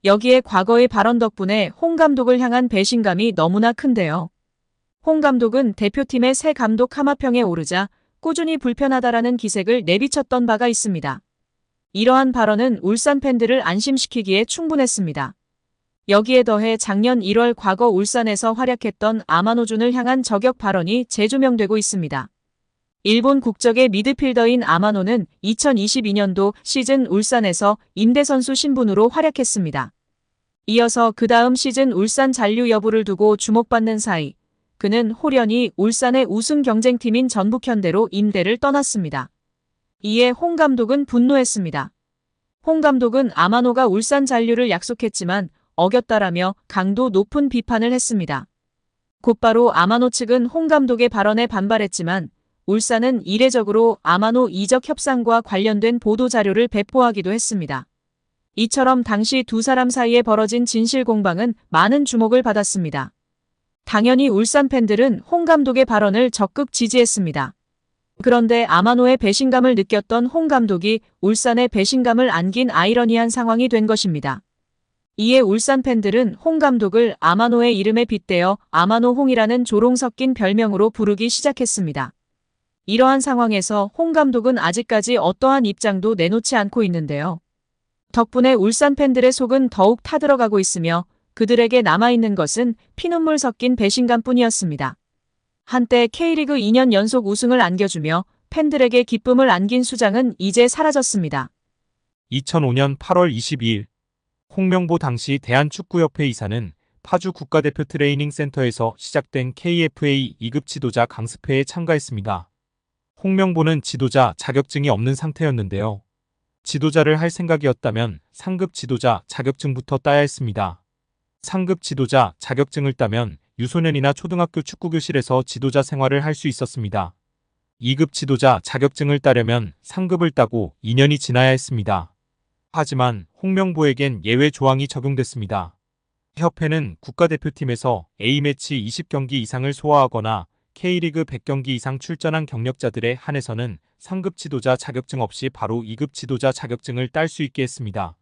여기에 과거의 발언 덕분에 홍 감독을 향한 배신감이 너무나 큰데요. 홍 감독은 대표팀의 새 감독 하마평에 오르자 꾸준히 불편하다라는 기색을 내비쳤던 바가 있습니다. 이러한 발언은 울산 팬들을 안심시키기에 충분했습니다. 여기에 더해 작년 1월 과거 울산에서 활약했던 아마노준을 향한 저격 발언이 재조명되고 있습니다. 일본 국적의 미드필더인 아마노는 2022년도 시즌 울산에서 임대선수 신분으로 활약했습니다. 이어서 그 다음 시즌 울산 잔류 여부를 두고 주목받는 사이 그는 홀연히 울산의 우승 경쟁팀인 전북현대로 임대를 떠났습니다. 이에 홍 감독은 분노했습니다. 홍 감독은 아마노가 울산 잔류를 약속했지만 어겼다라며 강도 높은 비판을 했습니다. 곧바로 아마노 측은 홍 감독의 발언에 반발했지만 울산은 이례적으로 아마노 이적 협상과 관련된 보도자료를 배포하기도 했습니다. 이처럼 당시 두 사람 사이에 벌어진 진실 공방은 많은 주목을 받았습니다. 당연히 울산 팬들은 홍 감독의 발언을 적극 지지했습니다. 그런데 아마노의 배신감을 느꼈던 홍 감독이 울산의 배신감을 안긴 아이러니한 상황이 된 것입니다. 이에 울산 팬들은 홍 감독을 아마노의 이름에 빗대어 아마노 홍이라는 조롱 섞인 별명으로 부르기 시작했습니다. 이러한 상황에서 홍 감독은 아직까지 어떠한 입장도 내놓지 않고 있는데요. 덕분에 울산 팬들의 속은 더욱 타들어가고 있으며 그들에게 남아있는 것은 피눈물 섞인 배신감뿐이었습니다. 한때 K리그 2년 연속 우승을 안겨주며 팬들에게 기쁨을 안긴 수장은 이제 사라졌습니다. 2005년 8월 22일 홍명보 당시 대한축구협회 이사는 파주 국가대표 트레이닝 센터에서 시작된 KFA 2급 지도자 강습회에 참가했습니다. 홍명보는 지도자 자격증이 없는 상태였는데요. 지도자를 할 생각이었다면 상급 지도자 자격증부터 따야 했습니다. 상급 지도자 자격증을 따면 유소년이나 초등학교 축구교실에서 지도자 생활을 할 수 있었습니다. 2급 지도자 자격증을 따려면 상급을 따고 2년이 지나야 했습니다. 하지만 홍명보에겐 예외 조항이 적용됐습니다. 협회는 국가대표팀에서 A매치 20경기 이상을 소화하거나 K리그 100경기 이상 출전한 경력자들에 한해서는 상급 지도자 자격증 없이 바로 2급 지도자 자격증을 딸 수 있게 했습니다.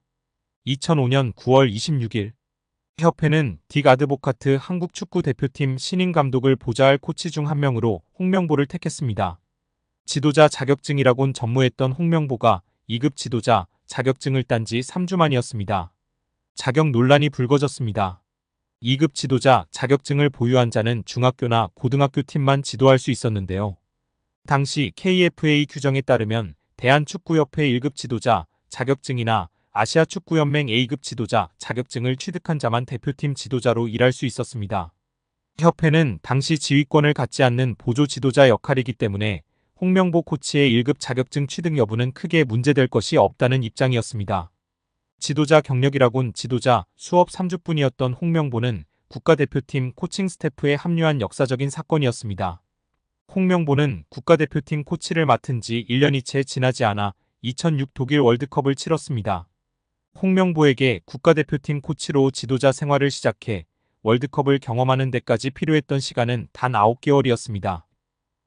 2005년 9월 26일 협회는 딕 아드보카트 한국 축구 대표팀 신인 감독을 보좌할 코치 중 한 명으로 홍명보를 택했습니다. 지도자 자격증이라곤 전무했던 홍명보가 2급 지도자 자격증을 딴 지 3주 만이었습니다. 자격 논란이 불거졌습니다. 2급 지도자 자격증을 보유한 자는 중학교나 고등학교 팀만 지도할 수 있었는데요. 당시 KFA 규정에 따르면 대한축구협회 1급 지도자 자격증이나 아시아축구연맹 A급 지도자 자격증을 취득한 자만 대표팀 지도자로 일할 수 있었습니다. 협회는 당시 지휘권을 갖지 않는 보조 지도자 역할이기 때문에 홍명보 코치의 1급 자격증 취득 여부는 크게 문제될 것이 없다는 입장이었습니다. 지도자 경력이라곤 지도자 수업 3주뿐이었던 홍명보는 국가대표팀 코칭 스태프에 합류한 역사적인 사건이었습니다. 홍명보는 국가대표팀 코치를 맡은 지 1년이 채 지나지 않아 2006 독일 월드컵을 치렀습니다. 홍명보에게 국가대표팀 코치로 지도자 생활을 시작해 월드컵을 경험하는 데까지 필요했던 시간은 단 9개월이었습니다.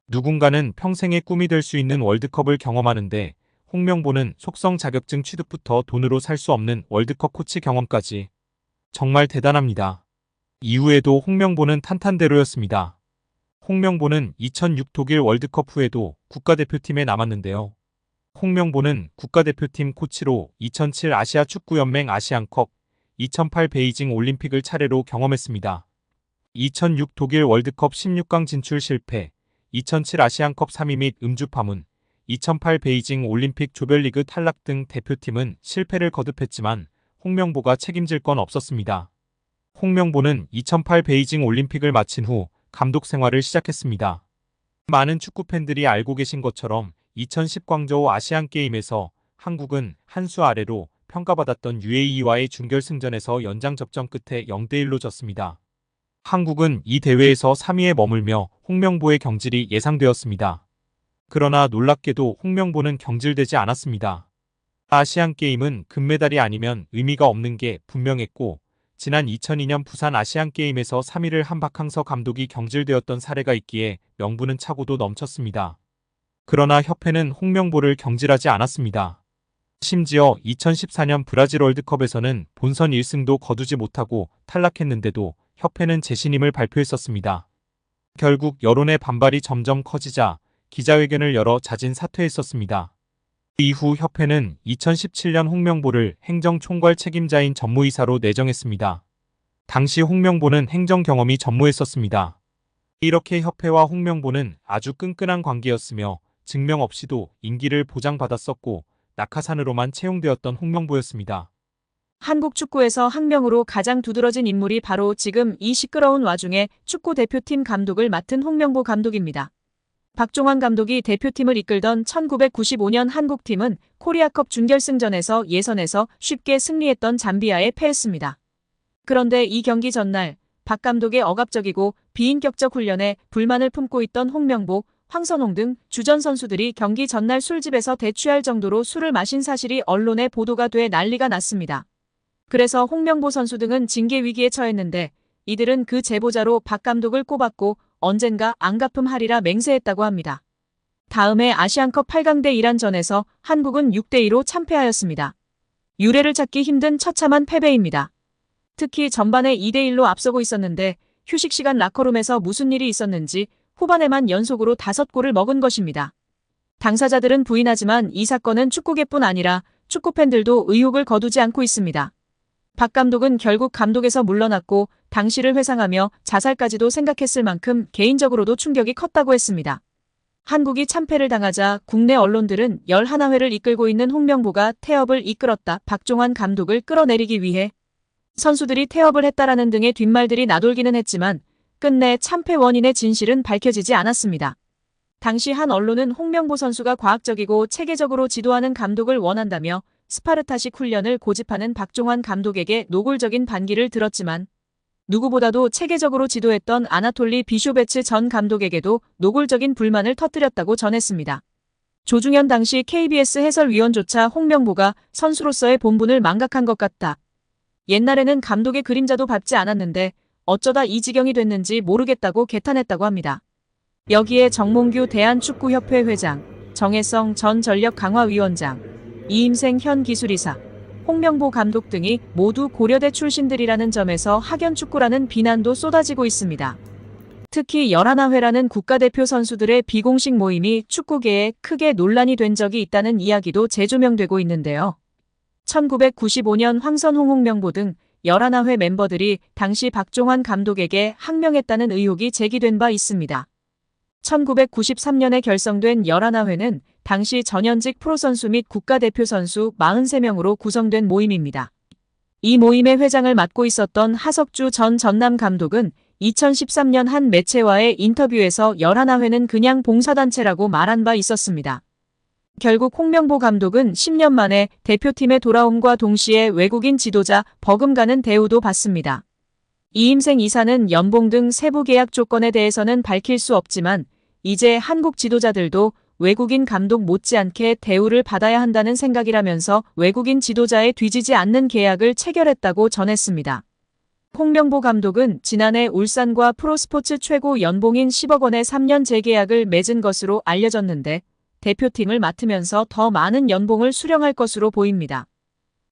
누군가는 평생의 꿈이 될 수 있는 월드컵을 경험하는데 홍명보는 속성 자격증 취득부터 돈으로 살 수 없는 월드컵 코치 경험까지. 정말 대단합니다. 이후에도 홍명보는 탄탄대로였습니다. 홍명보는 2006 독일 월드컵 후에도 국가대표팀에 남았는데요. 홍명보는 국가대표팀 코치로 2007 아시아축구연맹 아시안컵, 2008 베이징 올림픽을 차례로 경험했습니다. 2006 독일 월드컵 16강 진출 실패, 2007 아시안컵 3위 및 음주 파문, 2008 베이징 올림픽 조별리그 탈락 등 대표팀은 실패를 거듭했지만 홍명보가 책임질 건 없었습니다. 홍명보는 2008 베이징 올림픽을 마친 후 감독 생활을 시작했습니다. 많은 축구팬들이 알고 계신 것처럼 2010 광저우 아시안게임에서 한국은 한 수 아래로 평가받았던 UAE와의 준결승전에서 연장 접전 끝에 0대1로 졌습니다. 한국은 이 대회에서 3위에 머물며 홍명보의 경질이 예상되었습니다. 그러나 놀랍게도 홍명보는 경질되지 않았습니다. 아시안게임은 금메달이 아니면 의미가 없는 게 분명했고 지난 2002년 부산 아시안게임에서 3위를 한 박항서 감독이 경질되었던 사례가 있기에 명분은 차고도 넘쳤습니다. 그러나 협회는 홍명보를 경질하지 않았습니다. 심지어 2014년 브라질 월드컵에서는 본선 1승도 거두지 못하고 탈락했는데도 협회는 재신임을 발표했었습니다. 결국 여론의 반발이 점점 커지자 기자회견을 열어 자진 사퇴했었습니다. 이후 협회는 2017년 홍명보를 행정총괄 책임자인 전무이사로 내정했습니다. 당시 홍명보는 행정 경험이 전무했었습니다. 이렇게 협회와 홍명보는 아주 끈끈한 관계였으며 증명 없이도 임기를 보장받았었고 낙하산으로만 채용되었던 홍명보였습니다. 한국 축구에서 학명으로 가장 두드러진 인물이 바로 지금 이 시끄러운 와중에 축구 대표팀 감독을 맡은 홍명보 감독입니다. 박종환 감독이 대표팀을 이끌던 1995년 한국팀은 코리아컵 준결승전에서 예선에서 쉽게 승리했던 잠비아에 패했습니다. 그런데 이 경기 전날 박 감독의 억압적이고 비인격적 훈련에 불만을 품고 있던 홍명보, 황선홍 등 주전 선수들이 경기 전날 술집에서 대취할 정도로 술을 마신 사실이 언론에 보도가 돼 난리가 났습니다. 그래서 홍명보 선수 등은 징계 위기에 처했는데 이들은 그 제보자로 박 감독을 꼽았고 언젠가 안갚음하리라 맹세했다고 합니다. 다음해 아시안컵 8강대 이란전에서 한국은 6대2로 참패하였습니다. 유례를 찾기 힘든 처참한 패배입니다. 특히 전반에 2대1로 앞서고 있었는데 휴식 시간 라커룸에서 무슨 일이 있었는지 후반에만 연속으로 5골을 먹은 것입니다. 당사자들은 부인하지만 이 사건은 축구계뿐 아니라 축구팬들도 의혹을 거두지 않고 있습니다. 박 감독은 결국 감독에서 물러났고 당시를 회상하며 자살까지도 생각했을 만큼 개인적으로도 충격이 컸다고 했습니다. 한국이 참패를 당하자 국내 언론들은 11회를 이끌고 있는 홍명보가 태업을 이끌었다. 박종환 감독을 끌어내리기 위해 선수들이 태업을 했다라는 등의 뒷말들이 나돌기는 했지만 끝내 참패 원인의 진실은 밝혀지지 않았습니다. 당시 한 언론은 홍명보 선수가 과학적이고 체계적으로 지도하는 감독을 원한다며 스파르타식 훈련을 고집하는 박종환 감독에게 노골적인 반기를 들었지만 누구보다도 체계적으로 지도했던 아나톨리 비쇼베츠 전 감독에게도 노골적인 불만을 터뜨렸다고 전했습니다. 조중현 당시 KBS 해설위원조차 홍명보가 선수로서의 본분을 망각한 것 같다. 옛날에는 감독의 그림자도 밟지 않았는데 어쩌다 이 지경이 됐는지 모르겠다고 개탄했다고 합니다. 여기에 정몽규 대한축구협회 회장, 정혜성 전 전력강화위원장, 이임생 현 기술이사, 홍명보 감독 등이 모두 고려대 출신들이라는 점에서 학연축구라는 비난도 쏟아지고 있습니다. 특히 11회라는 국가대표 선수들의 비공식 모임이 축구계에 크게 논란이 된 적이 있다는 이야기도 재조명되고 있는데요. 1995년 황선홍 홍명보 등 11회 멤버들이 당시 박종환 감독에게 항명했다는 의혹이 제기된 바 있습니다. 1993년에 결성된 11회는 당시 전현직 프로선수 및 국가대표 선수 43명으로 구성된 모임입니다. 이 모임의 회장을 맡고 있었던 하석주 전 전남 감독은 2013년 한 매체와의 인터뷰에서 11회는 그냥 봉사단체라고 말한 바 있었습니다. 결국 홍명보 감독은 10년 만에 대표팀에 돌아옴과 동시에 외국인 지도자 버금가는 대우도 받습니다. 이임생 이사는 연봉 등 세부 계약 조건에 대해서는 밝힐 수 없지만 이제 한국 지도자들도 외국인 감독 못지않게 대우를 받아야 한다는 생각이라면서 외국인 지도자에 뒤지지 않는 계약을 체결했다고 전했습니다. 홍명보 감독은 지난해 울산과 프로스포츠 최고 연봉인 10억 원의 3년 재계약을 맺은 것으로 알려졌는데 대표팀을 맡으면서 더 많은 연봉을 수령할 것으로 보입니다.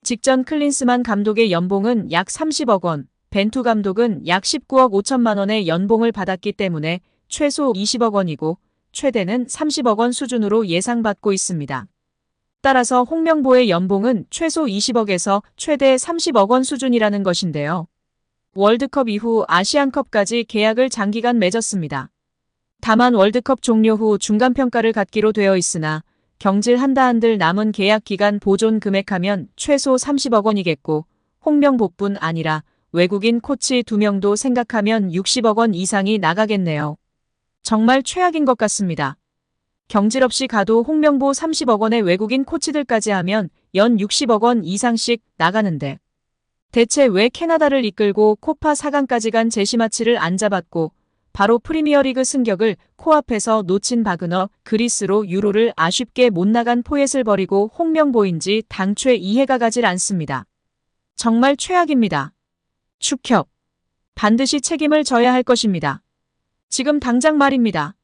직전 클린스만 감독의 연봉은 약 30억 원, 벤투 감독은 약 19억 5천만 원의 연봉을 받았기 때문에 최소 20억 원이고 최대는 30억 원 수준으로 예상받고 있습니다. 따라서 홍명보의 연봉은 최소 20억에서 최대 30억 원 수준이라는 것인데요. 월드컵 이후 아시안컵까지 계약을 장기간 맺었습니다. 다만 월드컵 종료 후 중간평가를 갖기로 되어 있으나 경질 한들 남은 계약 기간 보존 금액하면 최소 30억 원이겠고 홍명보뿐 아니라 외국인 코치 2명도 생각하면 60억 원 이상이 나가겠네요. 정말 최악인 것 같습니다. 경질 없이 가도 홍명보 30억 원의 외국인 코치들까지 하면 연 60억 원 이상씩 나가는데 대체 왜 캐나다를 이끌고 코파 4강까지 간 제시마치를 안 잡았고 바로 프리미어리그 승격을 코앞에서 놓친 바그너 그리스로 유로를 아쉽게 못 나간 포엣을 버리고 홍명보인지 당최 이해가 가질 않습니다. 정말 최악입니다. 축협. 반드시 책임을 져야 할 것입니다. 지금 당장 말입니다.